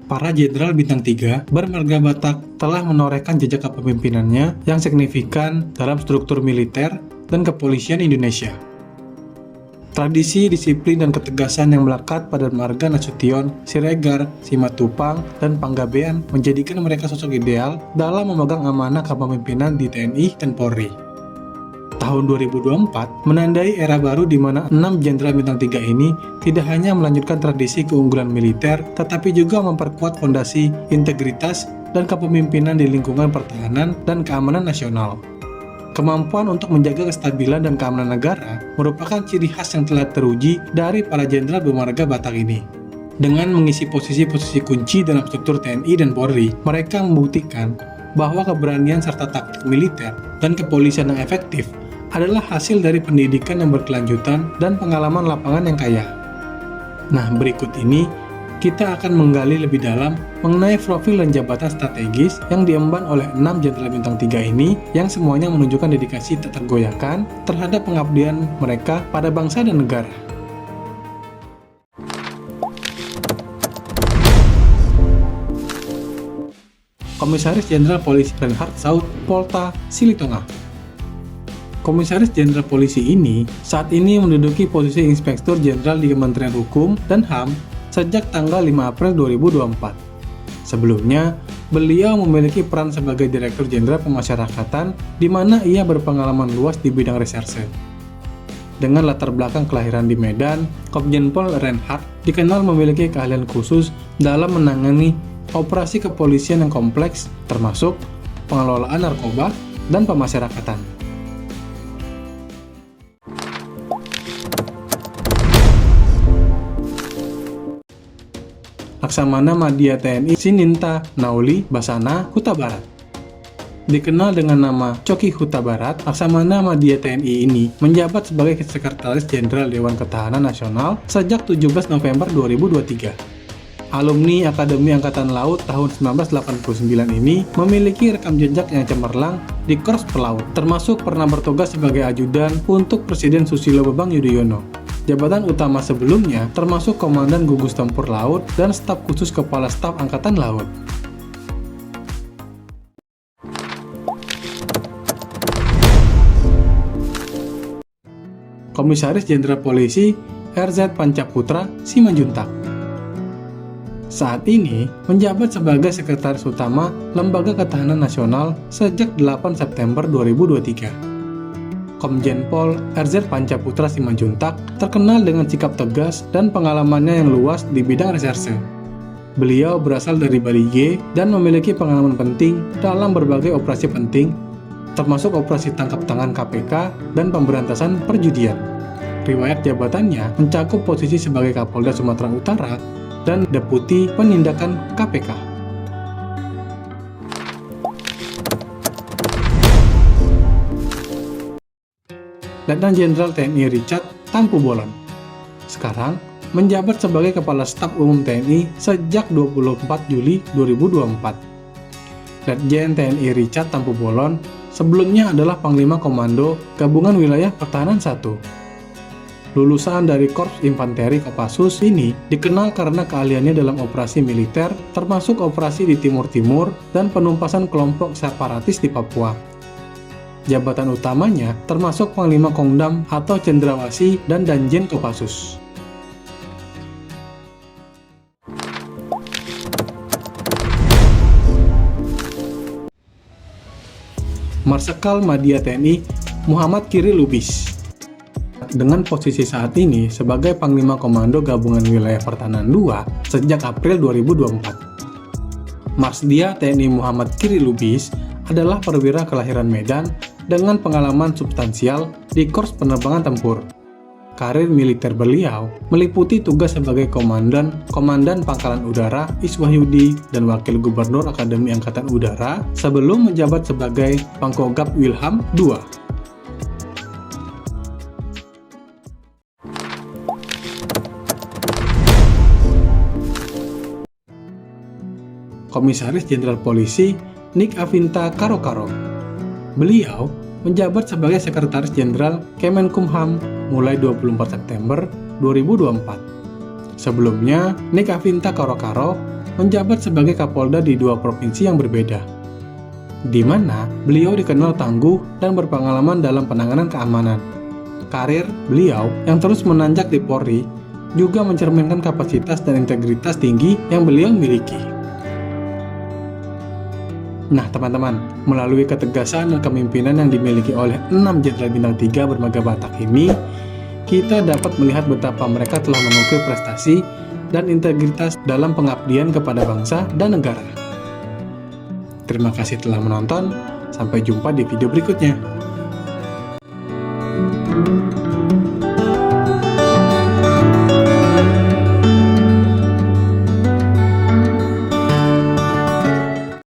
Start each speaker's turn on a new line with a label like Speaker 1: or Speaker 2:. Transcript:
Speaker 1: Para jenderal bintang 3 bermarga Batak telah menorehkan jejak kepemimpinannya yang signifikan dalam struktur militer dan kepolisian Indonesia. Tradisi, disiplin, dan ketegasan yang melekat pada marga Nasution, Siregar, Simatupang, dan Panggabean menjadikan mereka sosok ideal dalam memegang amanah kepemimpinan di TNI dan Polri. Tahun 2024 menandai era baru di mana 6 jenderal bintang 3 ini tidak hanya melanjutkan tradisi keunggulan militer, tetapi juga memperkuat fondasi integritas dan kepemimpinan di lingkungan pertahanan dan keamanan nasional. Kemampuan untuk menjaga kestabilan dan keamanan negara merupakan ciri khas yang telah teruji dari para jenderal bermarga Batak ini. Dengan mengisi posisi-posisi kunci dalam struktur TNI dan Polri, mereka membuktikan bahwa keberanian serta taktik militer dan kepolisian yang efektif adalah hasil dari pendidikan yang berkelanjutan dan pengalaman lapangan yang kaya. Nah, berikut ini kita akan menggali lebih dalam mengenai profil dan jabatan strategis yang diemban oleh 6 jenderal bintang 3 ini yang semuanya menunjukkan dedikasi tak tergoyahkan terhadap pengabdian mereka pada bangsa dan negara. Komisaris Jenderal Polisi Reinhard Saud Polta Silitonga. Komisaris Jenderal Polisi ini saat ini menduduki posisi Inspektur Jenderal di Kementerian Hukum dan HAM sejak tanggal 5 April 2024. Sebelumnya, beliau memiliki peran sebagai Direktur Jenderal Pemasyarakatan di mana ia berpengalaman luas di bidang reserse. Dengan latar belakang kelahiran di Medan, Komjen Pol Reinhard dikenal memiliki keahlian khusus dalam menangani operasi kepolisian yang kompleks termasuk pengelolaan narkoba dan pemasyarakatan. Laksamana Madya TNI Sininta Nauli Basana Huta Barat. Dikenal dengan nama Coki Huta Barat, Laksamana Madya TNI ini menjabat sebagai Sekretaris Jenderal Dewan Ketahanan Nasional sejak 17 November 2023. Alumni Akademi Angkatan Laut tahun 1989 ini memiliki rekam jejak yang cemerlang di Korps Pelaut, termasuk pernah bertugas sebagai ajudan untuk Presiden Susilo Bambang Yudhoyono. Jabatan utama sebelumnya termasuk Komandan Gugus Tempur Laut dan Staf Khusus Kepala Staf Angkatan Laut. Komisaris Jenderal Polisi RZ Pancaputra Simanjuntak. Saat ini menjabat sebagai Sekretaris Utama Lembaga Ketahanan Nasional sejak 8 September 2023. Komjen Pol RZ Pancaputra Simanjuntak terkenal dengan sikap tegas dan pengalamannya yang luas di bidang reserse. Beliau berasal dari Bali G dan memiliki pengalaman penting dalam berbagai operasi penting, termasuk operasi tangkap tangan KPK dan pemberantasan perjudian. Riwayat jabatannya mencakup posisi sebagai Kapolda Sumatera Utara dan Deputi Penindakan KPK. Letnan Jenderal TNI Richard Tampu Bolon. Sekarang menjabat sebagai Kepala Staf Umum TNI sejak 24 Juli 2024. Letjen TNI Richard Tampu Bolon sebelumnya adalah Panglima Komando Gabungan Wilayah Pertahanan 1. Lulusan dari Korps Infanteri Kopassus ini dikenal karena keahliannya dalam operasi militer, termasuk operasi di Timur Timur dan penumpasan kelompok separatis di Papua. Jabatan utamanya termasuk Panglima Kongdam atau Cendrawasih dan Danjen Kopassus. Marsikal Madya TNI Muhammad Kiri Lubis. Dengan posisi saat ini sebagai Panglima Komando Gabungan Wilayah Pertahanan 2 sejak April 2024. Marsdia TNI Muhammad Kiri Lubis adalah perwira kelahiran Medan dengan pengalaman substansial di Korps Penerbangan Tempur. Karir militer beliau meliputi tugas sebagai Komandan Pangkalan Udara Iswahyudi dan Wakil Gubernur Akademi Angkatan Udara sebelum menjabat sebagai Pangkogap Wilham II. Komisaris Jenderal Polisi Nik Afinta Karokaro. Beliau menjabat sebagai Sekretaris Jenderal Kemenkumham mulai 24 September 2024. Sebelumnya, Nik Afinta Karokaro menjabat sebagai Kapolda di 2 provinsi yang berbeda, di mana beliau dikenal tangguh dan berpengalaman dalam penanganan keamanan. Karir beliau yang terus menanjak di Polri juga mencerminkan kapasitas dan integritas tinggi yang beliau miliki. Nah teman-teman, melalui ketegasan dan kepemimpinan yang dimiliki oleh 6 Jenderal Bintang 3 bermarga Batak ini, kita dapat melihat betapa mereka telah mengukir prestasi dan integritas dalam pengabdian kepada bangsa dan negara. Terima kasih telah menonton, sampai jumpa di video berikutnya.